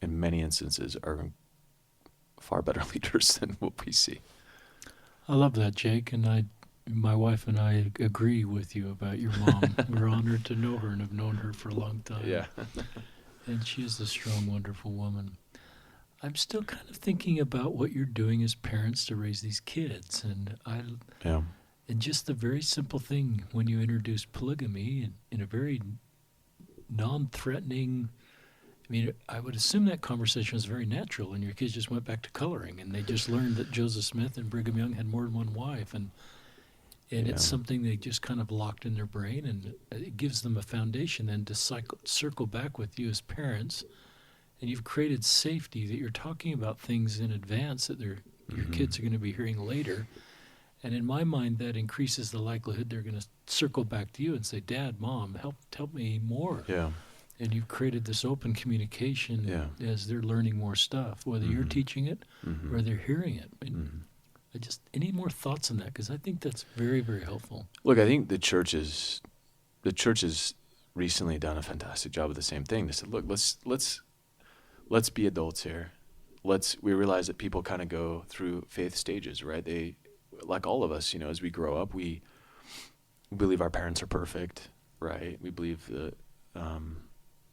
in many instances are far better leaders than what we see. I love that, Jake, and my wife and I agree with you about your mom. We're honored to know her and have known her for a long time. Yeah. And she is a strong, wonderful woman. I'm still kind of thinking about what you're doing as parents to raise these kids, Yeah. and just the very simple thing when you introduce polygamy in a very non-threatening. I mean, I would assume that conversation was very natural, and your kids just went back to coloring, and they just learned that Joseph Smith and Brigham Young had more than one wife, and it's something they just kind of locked in their brain, and it gives them a foundation then to circle back with you as parents, and you've created safety that you're talking about things in advance that your kids are going to be hearing later, and in my mind, that increases the likelihood they're going to circle back to you and say, "Dad, Mom, help me more." Yeah. And you've created this open communication as they're learning more stuff, whether you're teaching it or they're hearing it. Any more thoughts on that? Because I think that's very, very helpful. Look, I think the church has recently done a fantastic job of the same thing. They said, look, let's be adults here. We realize that people kind of go through faith stages, right? They, like all of us, as we grow up, we believe our parents are perfect, right? We believe that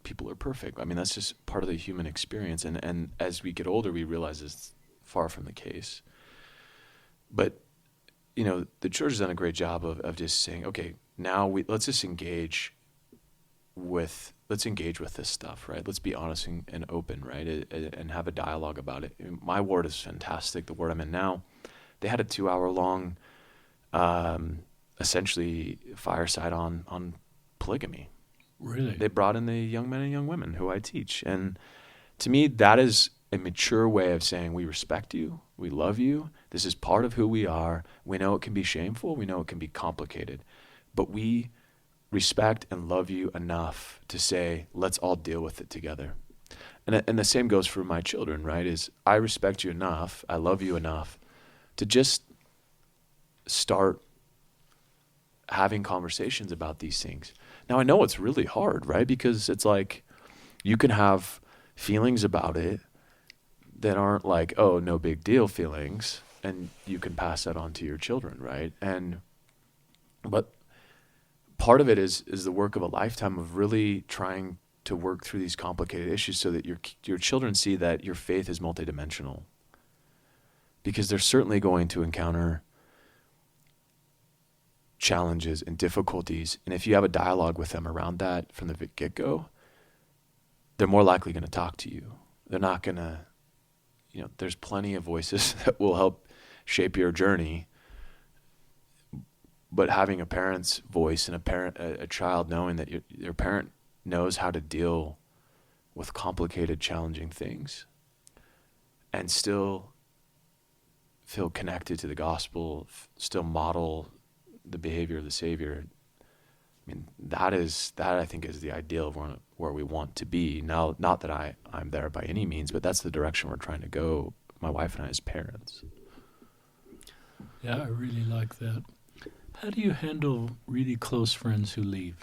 people are perfect. I mean, that's just part of the human experience. And as we get older, we realize it's far from the case. But, the church has done a great job of just saying, okay, now let's just engage with this stuff, right? Let's be honest and open, right? And have a dialogue about it. My ward is fantastic. The ward I'm in now, they had a 2-hour-long, essentially fireside on polygamy. Really? They brought in the young men and young women who I teach. And to me, that is a mature way of saying we respect you, we love you, this is part of who we are. We know it can be shameful, we know it can be complicated, but we respect and love you enough to say, let's all deal with it together. And the same goes for my children, right? Is I respect you enough, I love you enough to just start having conversations about these things. Now, I know it's really hard, right? Because it's like you can have feelings about it that aren't like, oh, no big deal feelings, and you can pass that on to your children, right? But part of it is the work of a lifetime of really trying to work through these complicated issues so that your children see that your faith is multidimensional. Because they're certainly going to encounter challenges and difficulties. And if you have a dialogue with them around that from the get-go, they're more likely going to talk to you. They're not going to, there's plenty of voices that will help shape your journey. But having a parent's voice and a child knowing that your parent knows how to deal with complicated, challenging things and still feel connected to the gospel, still model the behavior of the Savior. I mean, that I think is the ideal of where we want to be. Now, not that I'm there by any means, but that's the direction we're trying to go, my wife and I as parents. Yeah, I really like that. How do you handle really close friends who leave?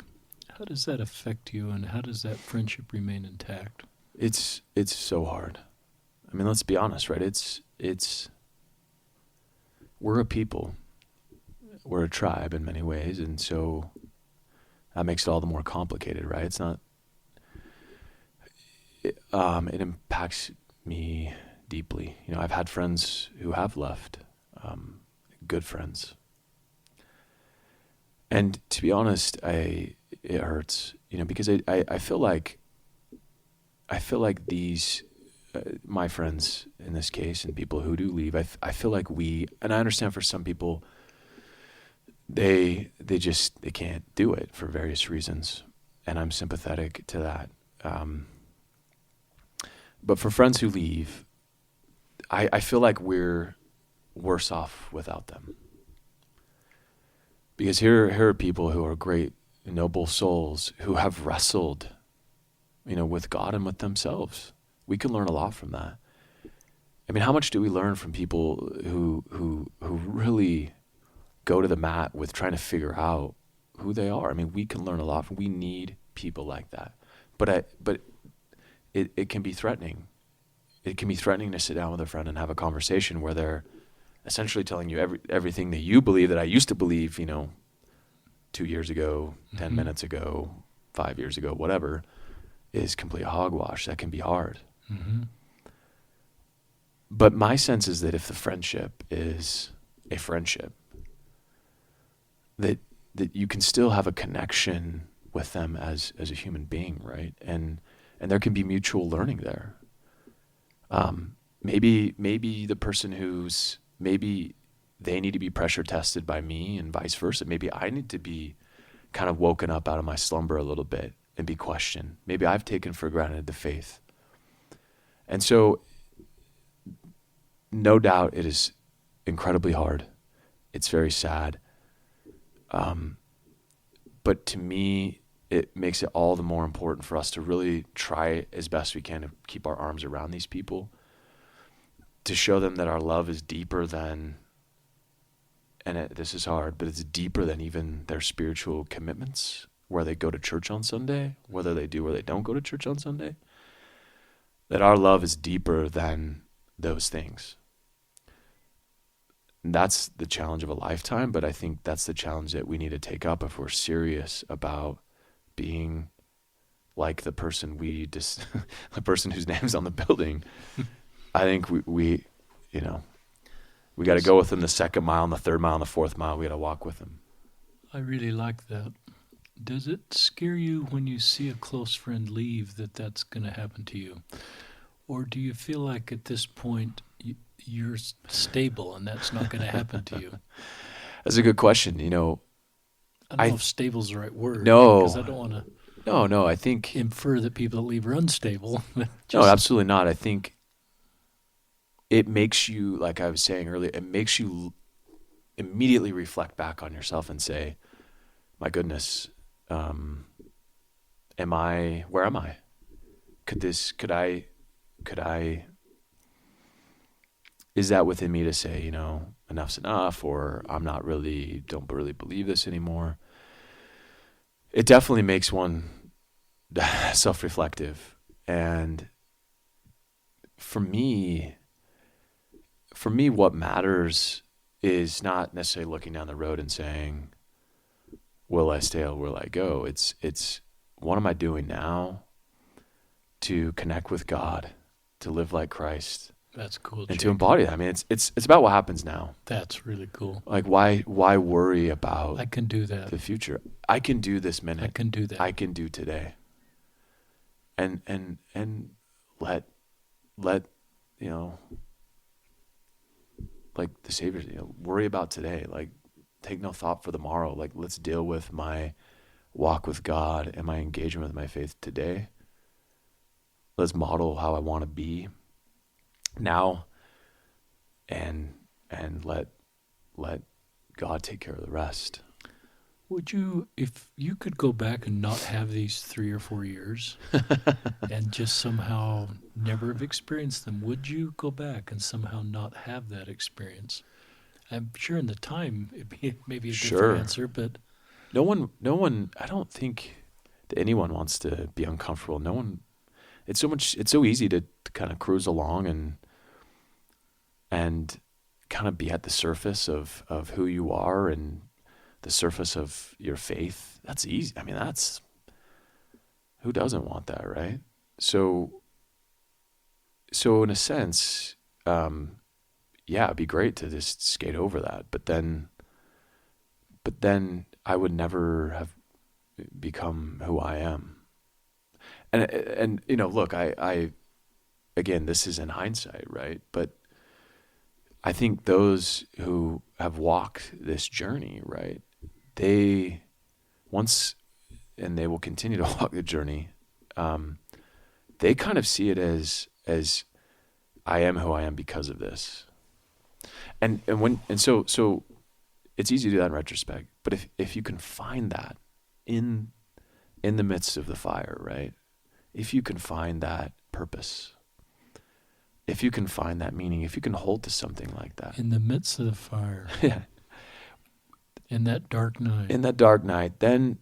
How does that affect you, and how does that friendship remain intact? It's so hard. I mean, let's be honest, right? It's we're a people. We're a tribe in many ways, and so that makes it all the more complicated, right? It's not. It impacts me deeply. I've had friends who have left, good friends, and to be honest, it hurts. Because I feel like these. My friends in this case, and people who do leave, I feel like and I understand for some people, they can't do it for various reasons, and I'm sympathetic to that. But for friends who leave, I feel like we're worse off without them. Because here are people who are great, noble souls who have wrestled, with God and with themselves. We can learn a lot from that. I mean, how much do we learn from people who really go to the mat with trying to figure out who they are? I mean, we can learn a lot. We need people like that. But it can be threatening. it can be threatening to sit down with a friend and have a conversation where they're essentially telling you everything that you believe that I used to believe, 2 years ago, 10 minutes ago, 5 years ago, whatever, is complete hogwash. That can be hard. Mm-hmm. But my sense is that if the friendship is a friendship, that you can still have a connection with them as a human being, right? And there can be mutual learning there. Maybe the person maybe they need to be pressure tested by me and vice versa. Maybe I need to be kind of woken up out of my slumber a little bit and be questioned. Maybe I've taken for granted the faith. And so no doubt it is incredibly hard. It's very sad. But to me, it makes it all the more important for us to really try as best we can to keep our arms around these people, to show them that our love is deeper than, this is hard, but it's deeper than even their spiritual commitments, where they go to church on Sunday, whether they do or they don't go to church on Sunday, that our love is deeper than those things. And that's the challenge of a lifetime, but I think that's the challenge that we need to take up if we're serious about being like the person the person whose name's on the building. I think we got to go with them the second mile and the third mile and the fourth mile. We got to walk with them. I really like that. Does it scare you when you see a close friend leave that that's going to happen to you? Or do you feel like at this point you're stable and that's not going to happen to you? That's a good question. I don't know if stable's the right word. No. Because I don't want to No, I think infer that people that leave are unstable. No, absolutely not. I think it makes you, like I was saying earlier, it makes you immediately reflect back on yourself and say, my goodness, where am I? Is that within me to say, enough's enough, or don't really believe this anymore? It definitely makes one self-reflective. And for me, what matters is not necessarily looking down the road and saying, will I stay or will I go? It's what am I doing now to connect with God, to live like Christ? That's cool. And to embody that. I mean, it's about what happens now. That's really cool. Like, why worry about I can do that. the future? I can do this minute. I can do that. I can do today. And let like the Savior, worry about today. Like, take no thought for the morrow. Like, let's deal with my walk with God and my engagement with my faith today. Let's model how I want to be now, and let God take care of the rest. Would you, if you could go back and not have these 3 or 4 years and just somehow never have experienced them, would you go back and somehow not have that experience? I'm sure in the time it may be a different answer, but no one, I don't think that anyone wants to be uncomfortable. No one, it's so easy to kind of cruise along and kind of be at the surface of who you are and the surface of your faith. That's easy. I mean, who doesn't want that, right? So in a sense, it'd be great to just skate over that. But then I would never have become who I am. And look, I again, this is in hindsight, right? But I think those who have walked this journey, right, they will continue to walk the journey. They kind of see it as I am who I am because of this. So it's easy to do that in retrospect. But if you can find that in the midst of the fire, right? If you can find that purpose, if you can find that meaning, if you can hold to something like that. In the midst of the fire. Yeah. In that dark night. In that dark night, then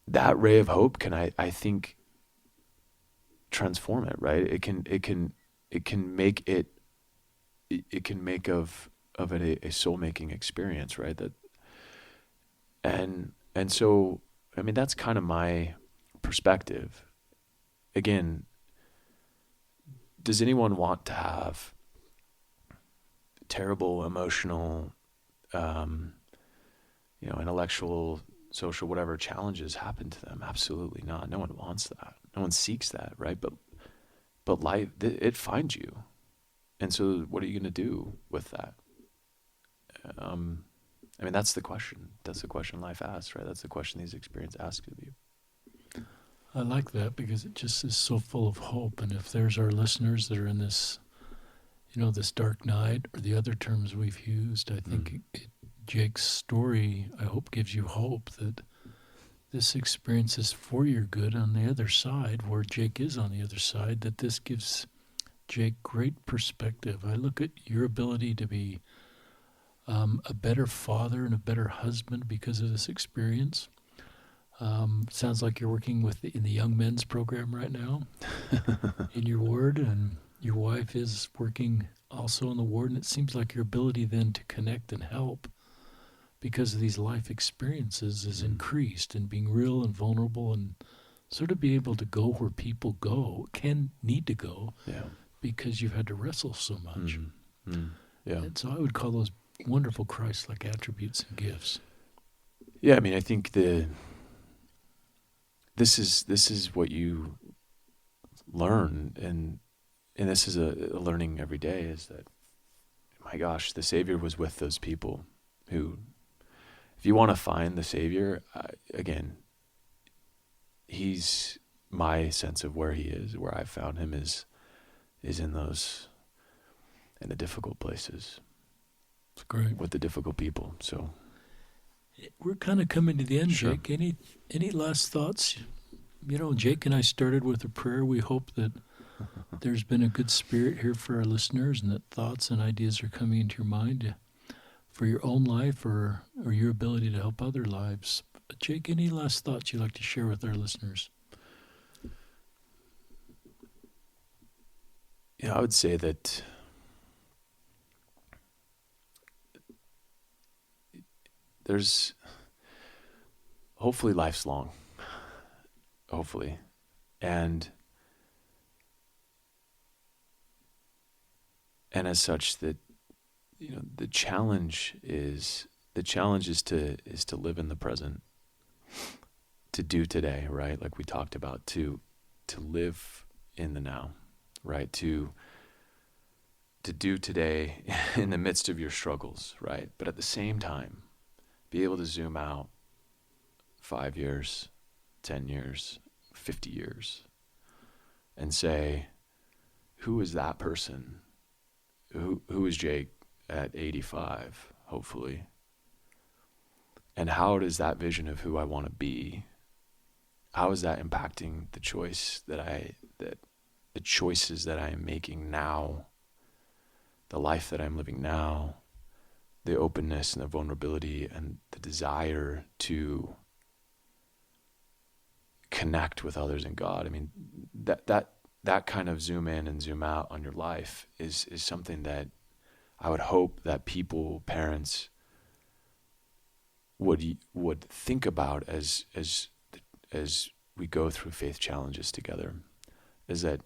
that ray of hope can, I think, transform it, right? It can make it can make of it a soul making experience, right? That and so I mean that's kind of my perspective. Again, does anyone want to have terrible emotional, intellectual, social, whatever challenges happen to them? Absolutely not. No one wants that. No one seeks that, right? But life, it finds you, and so what are you going to do with that? I mean, that's the question. That's the question life asks, right? That's the question these experiences ask of you. I like that because it just is so full of hope. And if there's our listeners that are in this, this dark night or the other terms we've used, I think Jake's story, I hope, gives you hope that this experience is for your good on the other side, where Jake is on the other side, that this gives Jake great perspective. I look at your ability to be a better father and a better husband because of this experience. Sounds like you're working in the young men's program right now in your ward, and your wife is working also in the ward, and it seems like your ability then to connect and help because of these life experiences is increased, and being real and vulnerable and sort of be able to go where people need to go because you've had to wrestle so much. Yeah. And so I would call those wonderful Christ-like attributes and gifts. Yeah, I mean, I think this is what you learn, and this is a learning every day, is that, my gosh, the Savior was with those people who, if you want to find the Savior, again, he's my sense of where he is, where I've found him is in the difficult places. It's great. With the difficult people. So we're kind of coming to the end, Sure. Jake. Any last thoughts? Jake and I started with a prayer. We hope that there's been a good spirit here for our listeners, and that thoughts and ideas are coming into your mind for your own life or your ability to help other lives. But Jake, any last thoughts you'd like to share with our listeners? I would say that there's hopefully life's long. Hopefully. And as such, that the challenge is to live in the present, to do today, right? Like we talked about, to live in the now, right? To do today in the midst of your struggles, right? But at the same time, be able to zoom out 5 years, 10 years, 50 years, and say, who is that person? Who is Jake at 85, hopefully? And how does that vision of who I want to be, how is that impacting the choices that I am making now, the life that I'm living now, the openness and the vulnerability and the desire to connect with others in God? I mean, that kind of zoom in and zoom out on your life is something that I would hope that people, parents, would think about as we go through faith challenges together, is that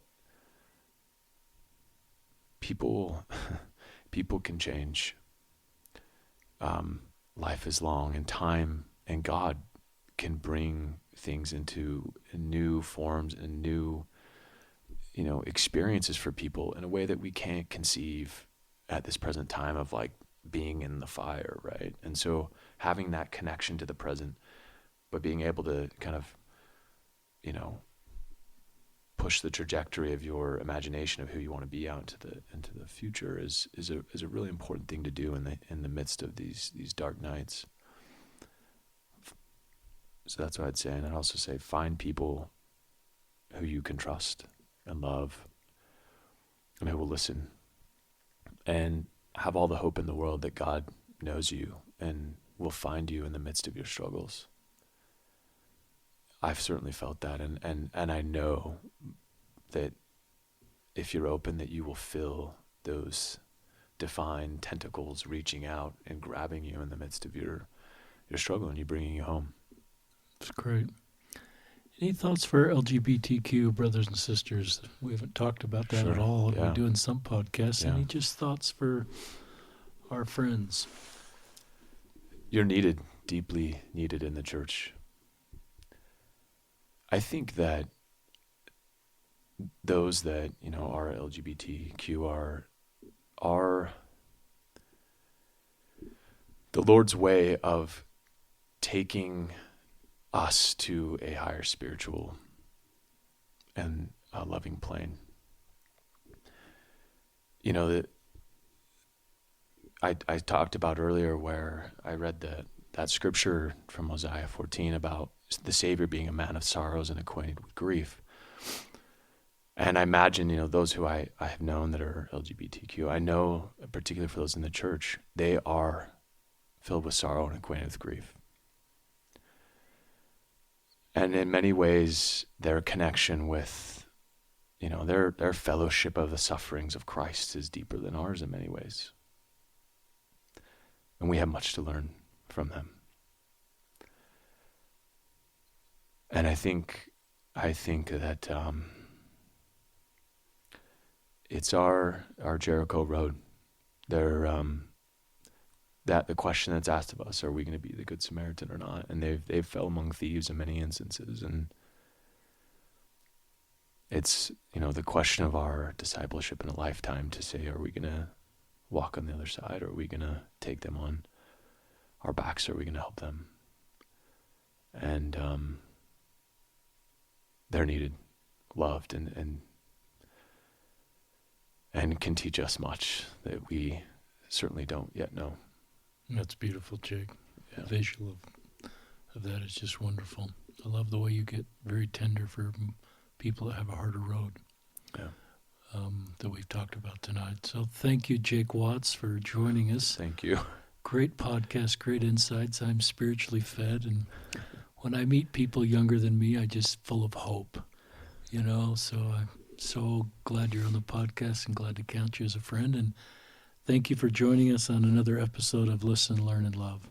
people can change. Life is long, and time and God can bring things into new forms and new experiences for people in a way that we can't conceive at this present time of, like, being in the fire, right? And so having that connection to the present, but being able to kind of push the trajectory of your imagination of who you want to be out into the future is a really important thing to do in the midst of these dark nights. So that's what I'd say. And I'd also say, find people who you can trust and love and who will listen, and have all the hope in the world that God knows you and will find you in the midst of your struggles. I've certainly felt that, and I know that if you're open, that you will feel those divine tentacles reaching out and grabbing you in the midst of your struggle and you bringing you home. It's great. Any thoughts for LGBTQ brothers and sisters? We haven't talked about that Sure, at all. yeah. We do in some podcasts. Yeah. Any just thoughts for our friends? You're needed, deeply needed in the church. I think that those that, are LGBTQ are the Lord's way of taking us to a higher spiritual and loving plane. That I talked about earlier where I read that scripture from Isaiah 14 about the Savior being a man of sorrows and acquainted with grief. And I imagine, those who I have known that are LGBTQ, I know, particularly for those in the church, they are filled with sorrow and acquainted with grief. And in many ways, their connection with, their fellowship of the sufferings of Christ is deeper than ours in many ways. And we have much to learn from them. And I think that it's our Jericho road. That the question that's asked of us, are we going to be the Good Samaritan or not? And they've fell among thieves in many instances. And it's, the question of our discipleship in a lifetime to say, are we going to walk on the other side? Or are we going to take them on our backs? Or are we going to help them? And they're needed, loved, and can teach us much that we certainly don't yet know. That's beautiful, Jake. Yeah. The visual of that is just wonderful. I love the way you get very tender for people that have a harder road. Yeah. That we've talked about tonight. So thank you, Jake Watts, for joining us. Thank you. Great podcast, great insights. I'm spiritually fed, and when I meet people younger than me, I just full of hope, so I'm so glad you're on the podcast and glad to count you as a friend, and thank you for joining us on another episode of Listen, Learn, and Love.